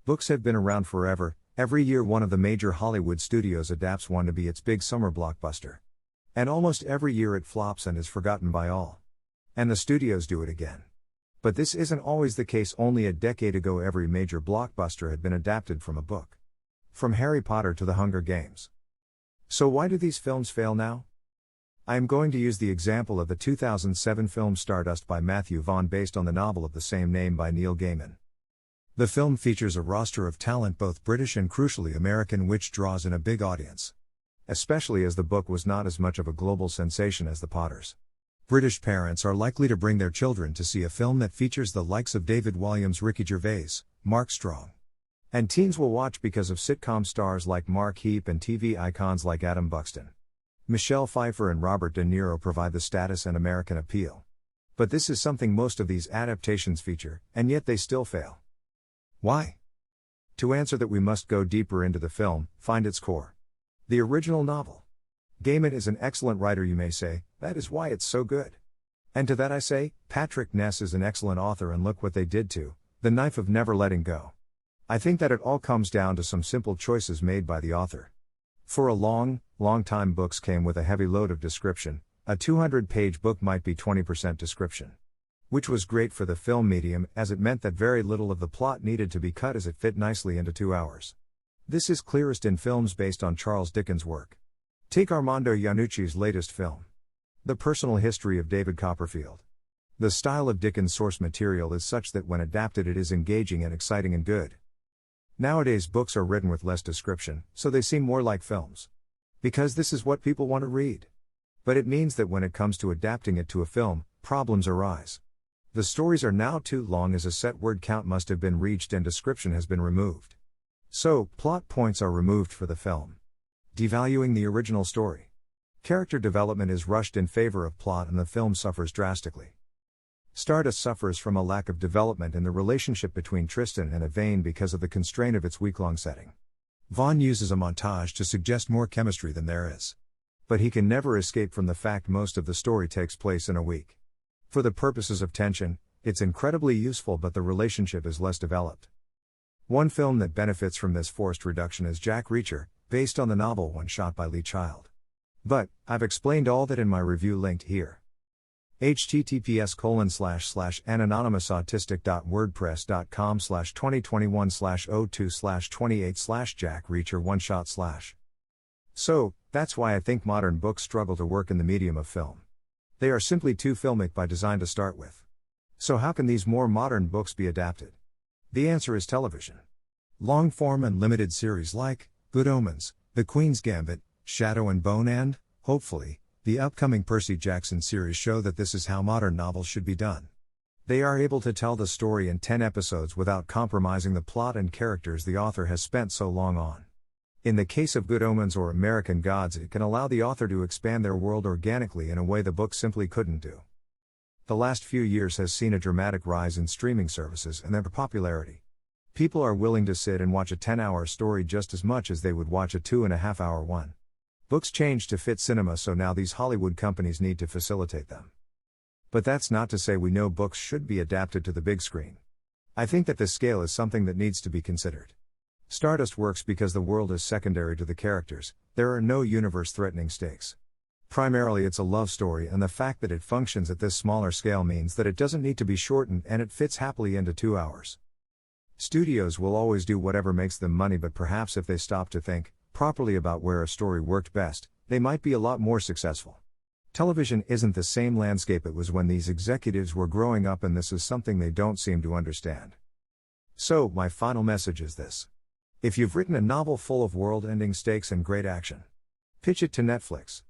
Books have been around forever. Every year one of the major Hollywood studios adapts one to be its big summer blockbuster. And almost every year it flops and is forgotten by all. And the studios do it again. But this isn't always the case. Only a decade ago every major blockbuster had been adapted from a book. From Harry Potter to The Hunger Games. So why do these films fail now? I am going to use the example of the 2007 film Stardust by Matthew Vaughn, based on the novel of the same name by Neil Gaiman. The film features a roster of talent, both British and crucially American, which draws in a big audience. Especially as the book was not as much of a global sensation as the Potters. British parents are likely to bring their children to see a film that features the likes of David Walliams, Ricky Gervais, Mark Strong. And teens will watch because of sitcom stars like Mark Heap and TV icons like Adam Buxton. Michelle Pfeiffer and Robert De Niro provide the status and American appeal. But this is something most of these adaptations feature, and yet they still fail. Why? To answer that, we must go deeper into the film, find its core. The original novel. Gaiman is an excellent writer, you may say, that is why it's so good. And to that I say, Patrick Ness is an excellent author, and look what they did to The Knife of Never Letting Go. I think that it all comes down to some simple choices made by the author. For a long time books came with a heavy load of description. A 200-page book might be 20% description. Which was great for the film medium, as it meant that very little of the plot needed to be cut, as it fit nicely into 2 hours. This is clearest in films based on Charles Dickens' work. Take Armando Iannucci's latest film, The Personal History of David Copperfield. The style of Dickens' source material is such that when adapted it is engaging and exciting and good. Nowadays books are written with less description, so they seem more like films. Because this is what people want to read. But it means that when it comes to adapting it to a film, problems arise. The stories are now too long, as a set word count must have been reached and description has been removed. So, plot points are removed for the film, devaluing the original story. Character development is rushed in favor of plot, and the film suffers drastically. Stardust suffers from a lack of development in the relationship between Tristan and Yvain because of the constraint of its week-long setting. Vaughn uses a montage to suggest more chemistry than there is. But he can never escape from the fact most of the story takes place in a week. For the purposes of tension, it's incredibly useful, but the relationship is less developed. One film that benefits from this forced reduction is Jack Reacher, based on the novel One Shot by Lee Child. But, I've explained all that in my review linked here. https://anonymous-autistic.wordpress.com/2021/02/28/Jack Reacher One Shot/. So, that's why I think modern books struggle to work in the medium of film. They are simply too filmic by design to start with. So how can these more modern books be adapted? The answer is television. Long-form and limited series like Good Omens, The Queen's Gambit, Shadow and Bone, and, hopefully, the upcoming Percy Jackson series show that this is how modern novels should be done. They are able to tell the story in 10 episodes without compromising the plot and characters the author has spent so long on. In the case of Good Omens or American Gods, it can allow the author to expand their world organically in a way the book simply couldn't do. The last few years has seen a dramatic rise in streaming services and their popularity. People are willing to sit and watch a 10-hour story just as much as they would watch a 2.5-hour one. Books change to fit cinema, so now these Hollywood companies need to facilitate them. But that's not to say we know books should be adapted to the big screen. I think that this scale is something that needs to be considered. Stardust works because the world is secondary to the characters, there are no universe-threatening stakes. Primarily it's a love story, and the fact that it functions at this smaller scale means that it doesn't need to be shortened, and it fits happily into 2 hours. Studios will always do whatever makes them money, but perhaps if they stop to think properly about where a story worked best, they might be a lot more successful. Television isn't the same landscape it was when these executives were growing up, and this is something they don't seem to understand. So, my final message is this. If you've written a novel full of world-ending stakes and great action, pitch it to Netflix.